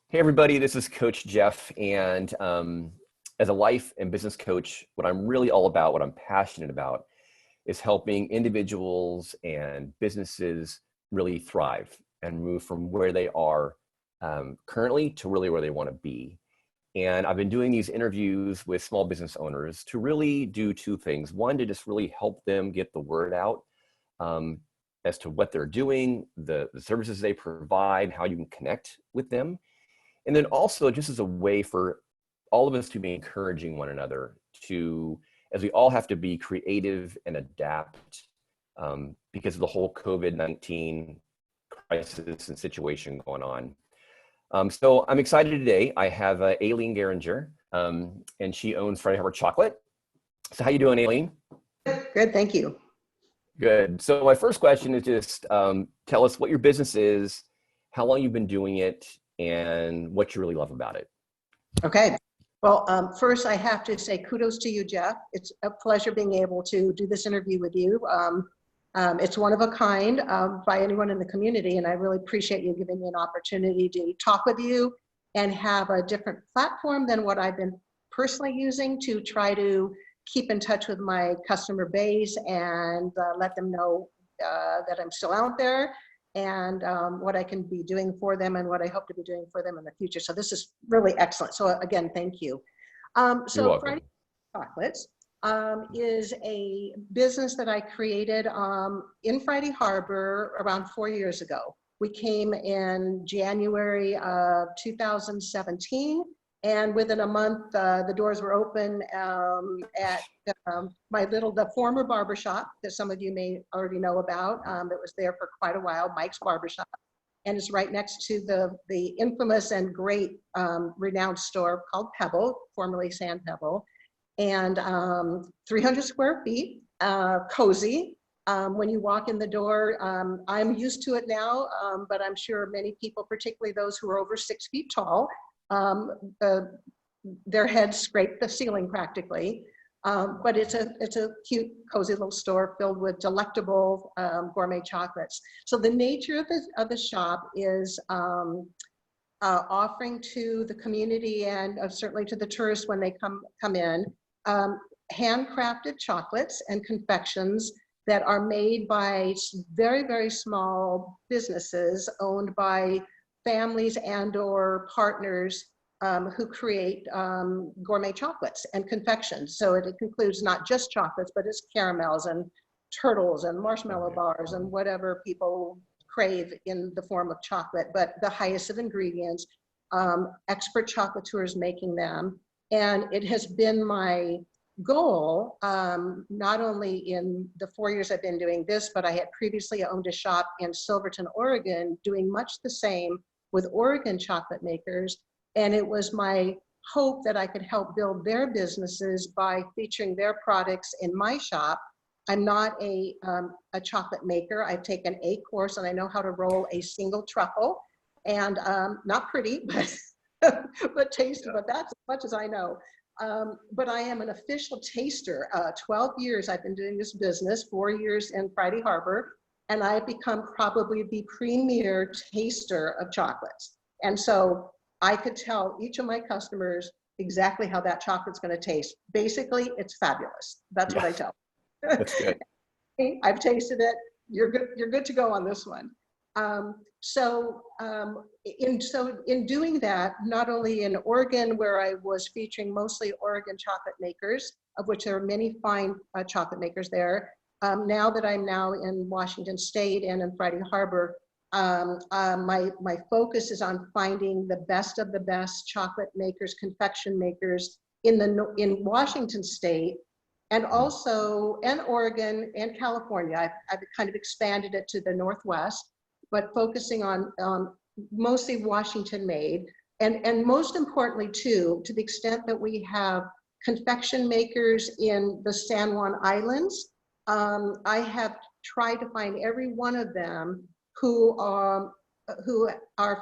Hey everybody, this is Coach Jeff, and as a life and business coach, what I'm really all about, what I'm passionate about, is helping individuals and businesses really thrive and move from where they are currently to really where they want to be. And I've been doing these interviews with small business owners to really do two things. One, to just really help them get the word out as to what they're doing, the services they provide, how you can connect with them. And then also just as a way for all of us to be encouraging one another to, as we all have to be creative and adapt because of the whole COVID-19 crisis and situation going on. So I'm excited today. I have Aylene Geringer, and she owns Friday Harbor Chocolate. So how you doing, Aylene? Good, thank you. Good. So my first question is just tell us what your business is, how long you've been doing it, and what you really love about it. Okay. Well, first I have to say kudos to you, Jeff. It's a pleasure being able to do this interview with you. It's one of a kind by anyone in the community, and I really appreciate you giving me an opportunity to talk with you and have a different platform than what I've been personally using to try to keep in touch with my customer base and let them know that I'm still out there and what I can be doing for them and what I hope to be doing for them in the future. So this is really excellent. So again, thank you. So Friday Chocolates is a business that I created in Friday Harbor around 4 years ago. We came in January of 2017, and within a month, the doors were open at the former barbershop that some of you may already know about. That was there for quite a while, Mike's Barbershop, and it's right next to the infamous and great renowned store called Pebble, formerly Sand Pebble, and 300 square feet, cozy. When you walk in the door, I'm used to it now, but I'm sure many people, particularly those who are over 6 feet tall, their heads scrape the ceiling practically. But it's a cute, cozy little store filled with delectable gourmet chocolates. So the nature of the shop is offering to the community and certainly to the tourists when they come in, handcrafted chocolates and confections that are made by very, very small businesses owned by families and or partners who create gourmet chocolates and confections. So it includes not just chocolates, but it's caramels and turtles and marshmallow bars and whatever people crave in the form of chocolate, but the highest of ingredients, expert chocolatiers making them. And it has been my goal, not only in the 4 years I've been doing this, but I had previously owned a shop in Silverton, Oregon, doing much the same with Oregon chocolate makers. And it was my hope that I could help build their businesses by featuring their products in my shop. I'm not a chocolate maker. I've taken a course and I know how to roll a single truffle, and not pretty, but taste, but that's as much as I know. But I am an official taster. 12 years I've been doing this business, 4 years in Friday Harbor, and I've become probably the premier taster of chocolates. And so I could tell each of my customers exactly how that chocolate's going to taste. Basically, it's fabulous. That's what I tell them. That's good. I've tasted it. You're good to go on this one. So in doing that, not only in Oregon, where I was featuring mostly Oregon chocolate makers, of which there are many fine chocolate makers there. Now that I'm now in Washington State and in Friday Harbor, my focus is on finding the best of the best chocolate makers, confection makers in Washington State, and also in Oregon and California. I've kind of expanded it to the Northwest, but focusing on mostly Washington made, and most importantly too, to the extent that we have confection makers in the San Juan Islands, I have tried to find every one of them who are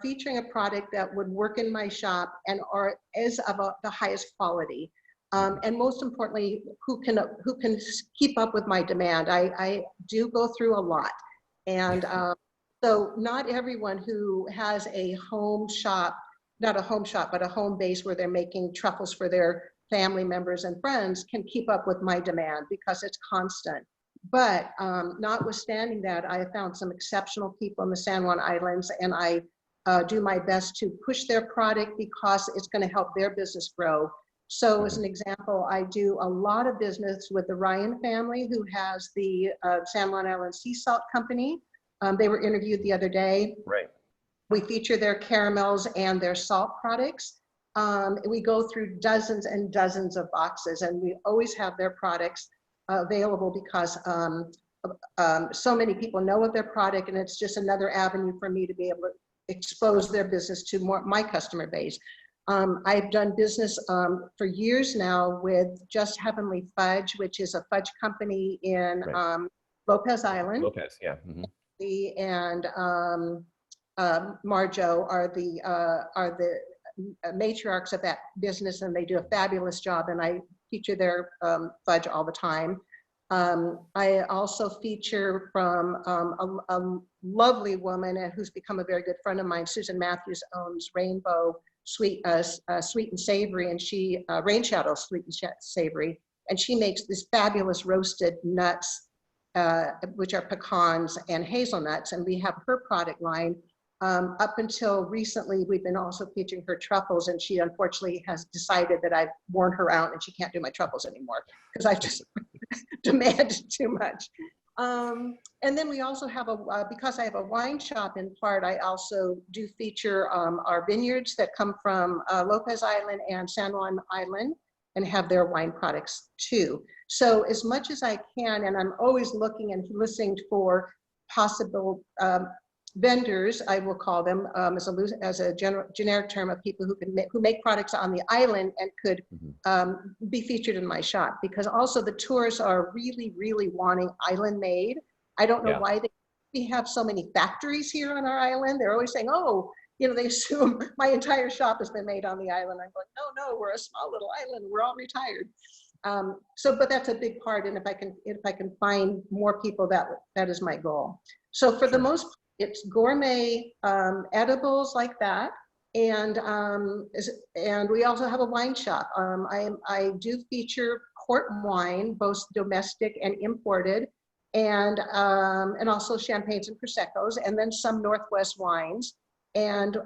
featuring a product that would work in my shop and is of the highest quality, and most importantly, who can keep up with my demand. I do go through a lot, and so not everyone who has a home shop not a home shop, but a home base where they're making truffles for their family members and friends can keep up with my demand because it's constant. But notwithstanding that, I have found some exceptional people in the San Juan Islands, and I do my best to push their product because it's going to help their business grow. So as an example, I do a lot of business with the Ryan family, who has the San Juan Island Sea Salt Company. They were interviewed the other day. Right. We feature their caramels and their salt products. We go through dozens and dozens of boxes, and we always have their products available because so many people know of their product, and it's just another avenue for me to be able to expose their business to my customer base. I've done business for years now with Just Heavenly Fudge, which is a fudge company in Lopez Island. Lopez, yeah. And Marjo are the matriarchs of that business, and they do a fabulous job, and I feature their fudge all the time. I also feature from a lovely woman who's become a very good friend of mine. Susan Matthews owns Rainbow Sweet and Savory, and she Rain Shadow Sweet and Savory, and she makes these fabulous roasted nuts, which are pecans and hazelnuts, and we have her product line. Up until recently, we've been also featuring her truffles, and she unfortunately has decided that I've worn her out and she can't do my truffles anymore because I've just demanded too much. And then we also have because I have a wine shop in part, I also do feature our vineyards that come from Lopez Island and San Juan Island, and have their wine products too. So as much as I can, and I'm always looking and listening for possible vendors, I will call them, as a generic term of people who make products on the island and could be featured in my shop, because also the tourists are really, really wanting island made. I don't know why we have so many factories here on our island. They're always saying, oh, they assume my entire shop has been made on the island. I'm going, no, we're a small little island. We're all retired. But that's a big part. And if I can find more people, that is my goal. So for the most part, it's gourmet edibles like that. And we also have a wine shop. I do feature port wine, both domestic and imported, and also champagnes and Prosecco's, and then some Northwest wines. And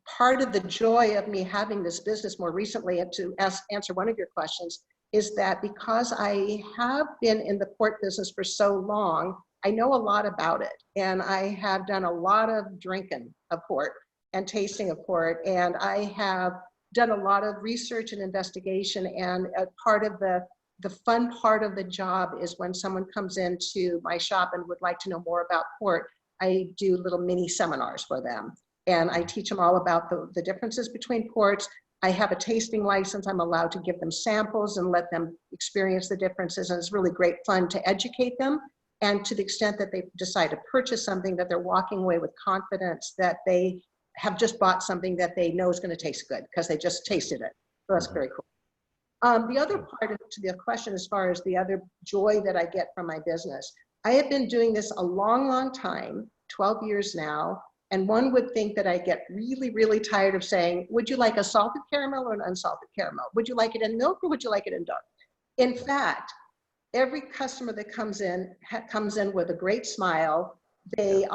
part of the joy of me having this business more recently, and to answer one of your questions, is that because I have been in the port business for so long, I know a lot about it. And I have done a lot of drinking of port and tasting of port. And I have done a lot of research and investigation. And part of the fun part of the job is when someone comes into my shop and would like to know more about port, I do little mini seminars for them. And I teach them all about the differences between ports. I have a tasting license. I'm allowed to give them samples and let them experience the differences. And it's really great fun to educate them. And to the extent that they decide to purchase something, that they're walking away with confidence that they have just bought something that they know is going to taste good because they just tasted it. So that's very cool. The other part to the question, as far as the other joy that I get from my business, I have been doing this a long, long time, 12 years now. And one would think that I get really, really tired of saying, would you like a salted caramel or an unsalted caramel? Would you like it in milk or would you like it in dark? In fact, every customer that comes in with a great smile. They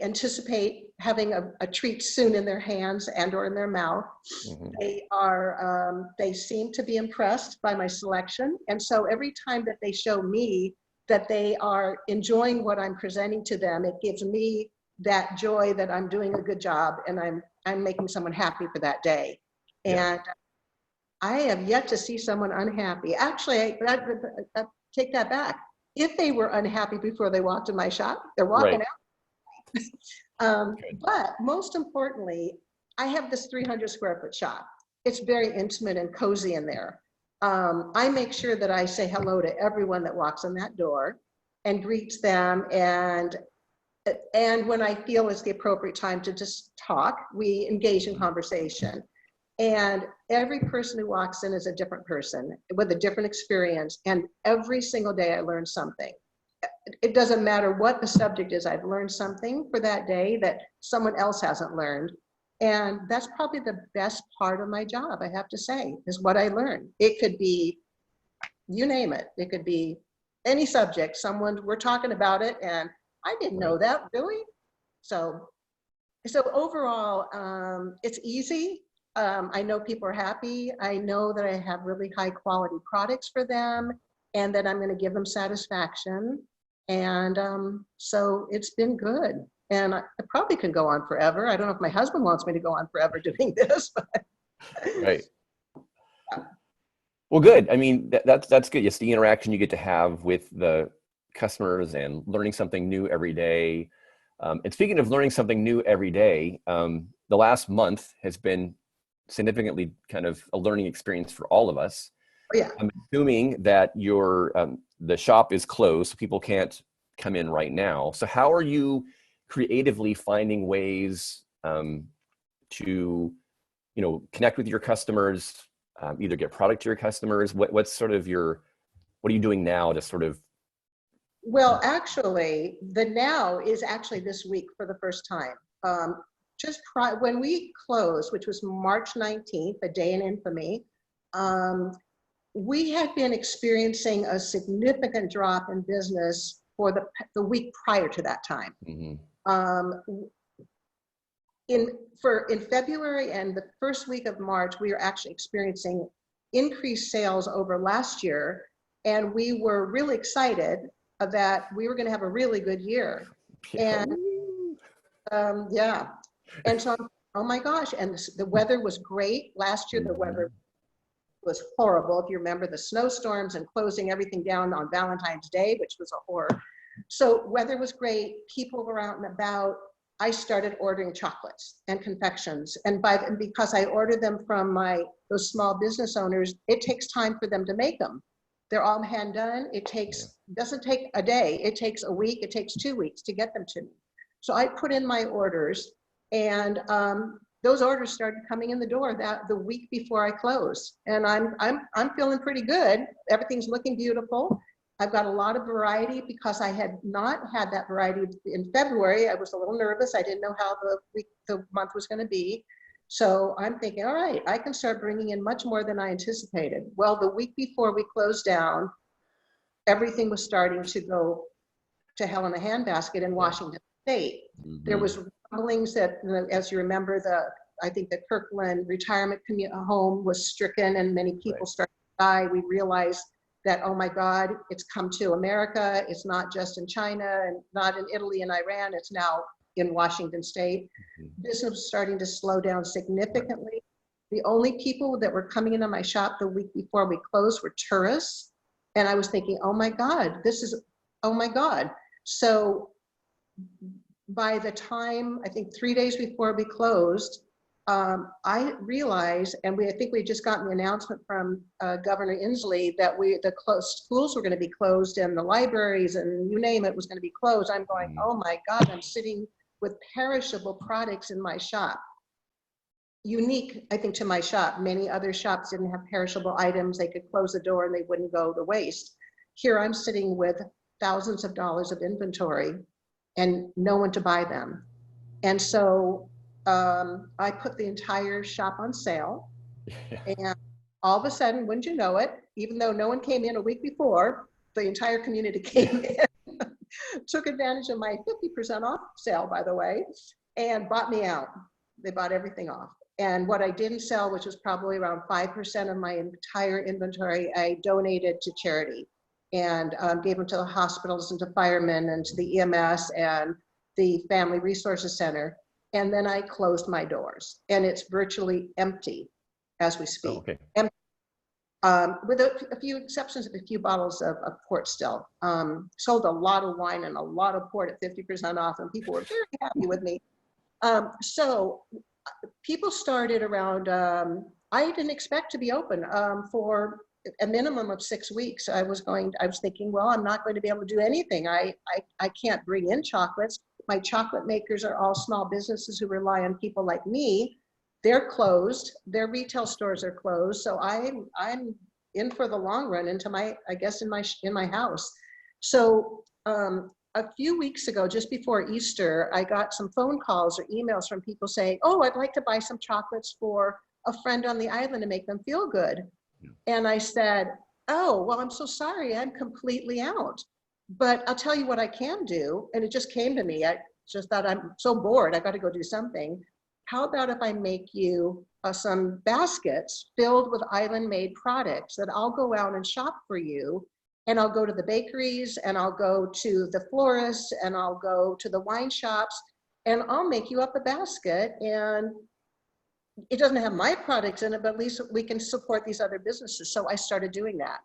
anticipate having a treat soon in their hands and or in their mouth. They seem to be impressed by my selection. And so every time that they show me that they are enjoying what I'm presenting to them, it gives me that joy that I'm doing a good job and I'm making someone happy for that day. And I have yet to see someone unhappy. Actually, I take that back. If they were unhappy before they walked in my shop, they're walking out. But most importantly, I have this 300 square foot shop. It's very intimate and cozy in there. I make sure that I say hello to everyone that walks in that door and greets them. And when I feel it's the appropriate time to just talk, we engage in conversation. And every person who walks in is a different person with a different experience. And every single day I learn something. it doesn't matter what the subject is. I've learned something for that day that someone else hasn't learned. And that's probably the best part of my job, I have to say, is what I learned. It could be, you name it. It could be any subject. We're talking about it and I didn't know that, really. So overall, it's easy. I know people are happy. I know that I have really high quality products for them and that I'm going to give them satisfaction. And so it's been good. And I probably could go on forever. I don't know if my husband wants me to go on forever doing this, but. Right. Well, good. I mean, that's good. It's the interaction you get to have with the customers and learning something new every day. And speaking of learning something new every day, the last month has been significantly kind of a learning experience for all of us. Oh, yeah. I'm assuming that the shop is closed, so people can't come in right now. So how are you creatively finding ways to, connect with your customers, either get product to your customers? What are you doing now to sort of? Well, actually, the now is actually this week for the first time. When we closed, which was March 19th, a day in infamy, we had been experiencing a significant drop in business for the week prior to that time. Mm-hmm. In February and the first week of March, we were actually experiencing increased sales over last year, and we were really excited that we were going to have a really good year. And and so, oh my gosh, and the weather was great. Last year, the weather was horrible. If you remember the snowstorms and closing everything down on Valentine's Day, which was a horror. So weather was great. People were out and about. I started ordering chocolates and confections. And because I ordered them from those small business owners, it takes time for them to make them. They're all hand done. Doesn't take a day. It takes a week. It takes 2 weeks to get them to me. So I put in my orders, and those orders started coming in the door the week before I closed. And I'm feeling pretty good. Everything's looking beautiful. I've got a lot of variety because I had not had that variety in February. I was a little nervous. I didn't know how the month was going to be. So I'm thinking, all right, I can start bringing in much more than I anticipated. Well, the week before we closed down, everything was starting to go to hell in a handbasket in Washington State. Mm-hmm. There was rumblings that, as you remember, I think the Kirkland retirement home was stricken and many people started to die. We realized that, oh my God, it's come to America. It's not just in China and not in Italy and Iran. It's now in Washington State. Mm-hmm. Business was starting to slow down significantly. The only people that were coming into my shop the week before we closed were tourists. And I was thinking, oh my God, oh my God. So by the time, I think 3 days before we closed, I realized, and I think we had just gotten the announcement from Governor Inslee that the schools were going to be closed and the libraries and you name it was going to be closed. I'm going, oh my God, I'm sitting with perishable products in my shop. Unique, I think, to my shop. Many other shops didn't have perishable items. They could close the door and they wouldn't go to waste. Here I'm sitting with thousands of dollars of inventory and no one to buy them. And so I put the entire shop on sale. And all of a sudden, wouldn't you know it, even though no one came in a week before, the entire community came in, took advantage of my 50% off sale, by the way, and bought me out. They bought everything off. And what I didn't sell, which was probably around 5% of my entire inventory, I donated to charity and gave them to the hospitals and to firemen and to the EMS and the Family Resources Center. And then I closed my doors, and it's virtually empty as we speak. Oh, okay. Empty. With a few exceptions of a few bottles of port still. Sold a lot of wine and a lot of port at 50% off, and people were very happy with me. So people started around, I didn't expect to be open for a minimum of 6 weeks. I was thinking, well, I'm not going to be able to do anything. I can't bring in chocolates. My chocolate makers are all small businesses who rely on people like me. They're closed. Their retail stores are closed. So I'm in for the long run into in my house. So a few weeks ago, just before Easter, I got some phone calls or emails from people saying, oh, I'd like to buy some chocolates for a friend on the island to make them feel good. And I said, oh, well, I'm so sorry, I'm completely out. But I'll tell you what I can do. And it just came to me. I just thought, I'm so bored, I got to go do something. How about if I make you some baskets filled with island-made products that I'll go out and shop for you, and I'll go to the bakeries, and I'll go to the florists, and I'll go to the wine shops, and I'll make you up a basket, and it doesn't have my products in it, but at least we can support these other businesses. So I started doing that.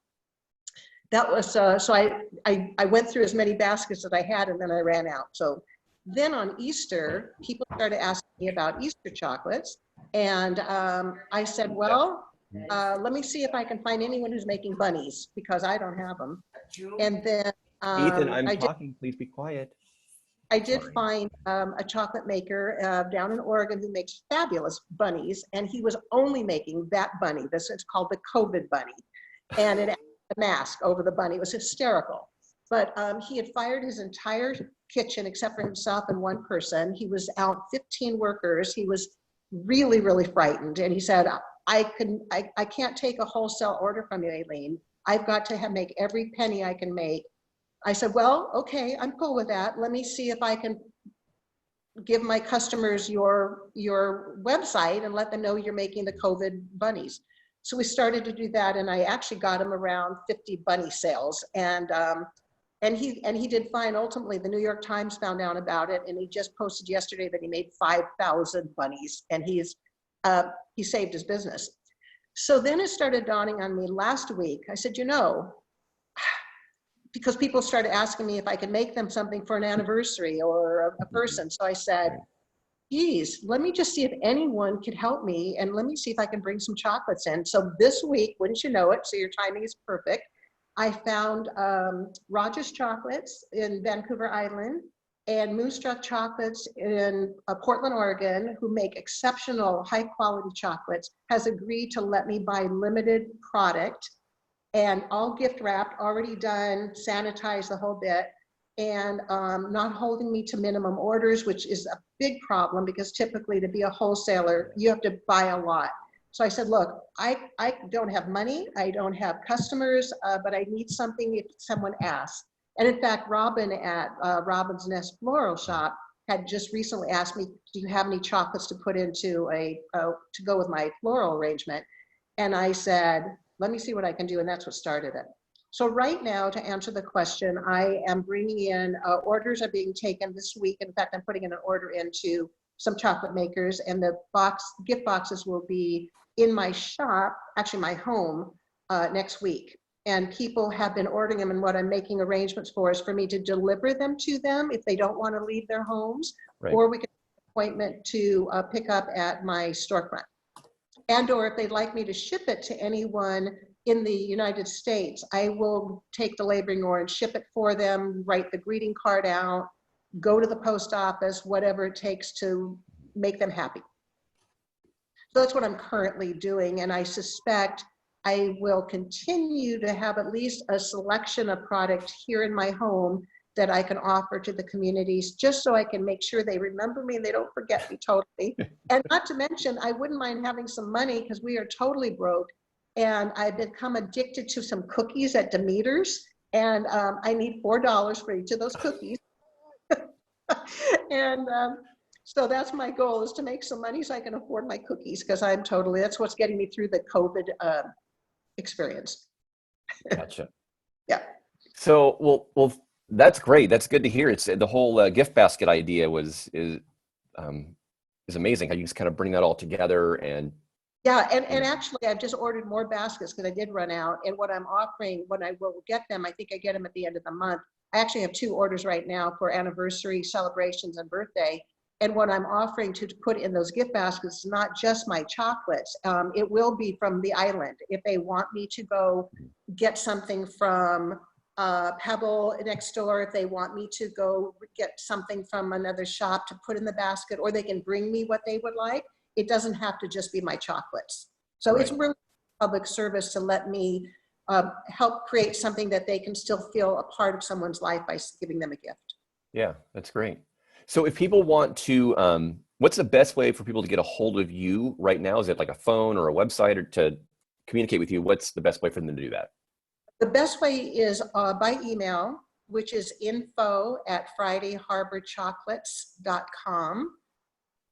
That was, so I went through as many baskets that I had, and then I ran out. So then on Easter, people started asking me about Easter chocolates. And I said, well, let me see if I can find anyone who's making bunnies, because I don't have them. And then Ethan, I'm talking, please be quiet. I did find a chocolate maker down in Oregon who makes fabulous bunnies, and he was only making that bunny. This is called the COVID bunny, and it had a mask over the bunny. It was hysterical. But he had fired his entire kitchen except for himself and one person. He was out 15 workers. He was really, really frightened, and he said, I can't take a wholesale order from you, Aylene. I've got to make every penny I can make. I said, well, okay, I'm cool with that. Let me see if I can give my customers your website and let them know you're making the COVID bunnies. So we started to do that, and I actually got him around 50 bunny sales, and he did fine. Ultimately, the New York Times found out about it, and he just posted yesterday that he made 5,000 bunnies, and he saved his business. So then it started dawning on me last week. I said, you know, because people started asking me if I could make them something for an anniversary or a person. So I said, geez, let me just see if anyone could help me, and let me see if I can bring some chocolates in. So this week, wouldn't you know it, so your timing is perfect, I found Rogers Chocolates in Vancouver Island and Moonstruck Chocolates in Portland, Oregon, who make exceptional high quality chocolates, has agreed to let me buy limited product, and all gift wrapped, already done, sanitized, the whole bit, and not holding me to minimum orders, which is a big problem because typically to be a wholesaler, you have to buy a lot. So I said, look, I don't have money, I don't have customers, but I need something if someone asks. And in fact, Robin at Robin's Nest Floral Shop had just recently asked me, do you have any chocolates to put into to go with my floral arrangement? And I said, let me see what I can do, and that's what started it. So right now, to answer the question, I am bringing in, orders are being taken this week. In fact, I'm putting in an order into some chocolate makers, and the gift boxes will be in my shop, actually my home, next week. And people have been ordering them, and what I'm making arrangements for is for me to deliver them to them if they don't want to leave their homes, right, or we can make an appointment to pick up at my storefront. And or if they'd like me to ship it to anyone in the United States, I will take the laboring oar and ship it for them, write the greeting card out, go to the post office, whatever it takes to make them happy. So that's what I'm currently doing, and I suspect I will continue to have at least a selection of product here in my home that I can offer to the communities, just so I can make sure they remember me and they don't forget me totally. And not to mention, I wouldn't mind having some money because we are totally broke, and I've become addicted to some cookies at Demeter's, and I need $4 for each of those cookies. And so that's my goal, is to make some money so I can afford my cookies, because that's what's getting me through the COVID experience. Gotcha. Yeah. So, well, that's great. That's good to hear. It's the whole gift basket idea is amazing. How you just kind of bring that all together. And yeah, and actually I've just ordered more baskets because I did run out. And what I'm offering, when I will get them, I think I get them at the end of the month. I actually have 2 orders right now for anniversary celebrations and birthday. And what I'm offering to put in those gift baskets is not just my chocolates. It will be from the island. If they want me to go get something from Pebble next door, if they want me to go get something from another shop to put in the basket, or they can bring me what they would like, it doesn't have to just be my chocolates. So right, it's really public service to let me help create something that they can still feel a part of someone's life by giving them a gift. Yeah, that's great. So if people want to, what's the best way for people to get a hold of you right now? Is it like a phone or a website, or to communicate with you? What's the best way for them to do that? The best way is by email, which is info@fridayharborchocolates.com.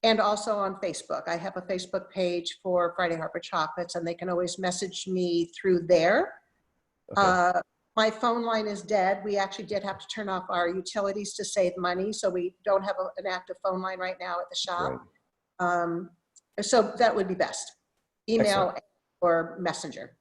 And also on Facebook. I have a Facebook page for Friday Harbor Chocolates, and they can always message me through there. Okay. My phone line is dead. We actually did have to turn off our utilities to save money, so we don't have an active phone line right now at the shop. Right. So that would be best. Email Excellent. or messenger.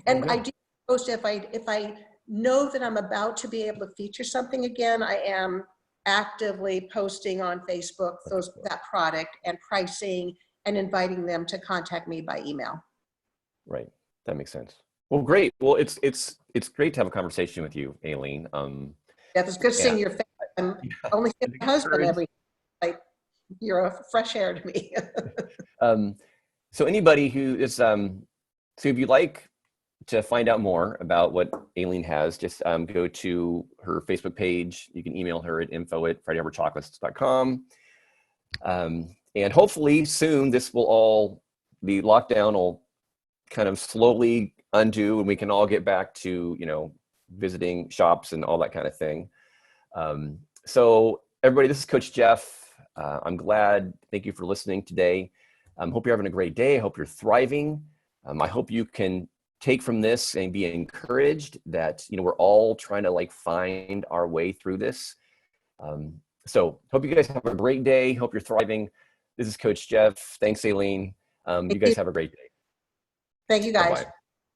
And I do post if I know that I'm about to be able to feature something again. I am actively posting on Facebook that product and pricing and inviting them to contact me by email. Right. That makes sense. Well, great. Well, it's great to have a conversation with you, Aylene. Yeah, it's good seeing your face. I'm only seeing my husband every day. You're a fresh air to me. So anybody who is, so if you'd like to find out more about what Aylene has, just go to her Facebook page. You can email her at info@fridayharborchocolates.com. And hopefully soon the lockdown will kind of slowly undo, and we can all get back to, visiting shops and all that kind of thing. So everybody, this is Coach Jeff. I'm glad. Thank you for listening today. Hope you're having a great day. I hope you're thriving. I hope you can take from this and be encouraged that, we're all trying to find our way through this. So hope you guys have a great day. Hope you're thriving. This is Coach Jeff. Thanks, Aylene. You guys have a great day. Thank you, guys. Bye-bye.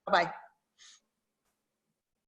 Bye-bye.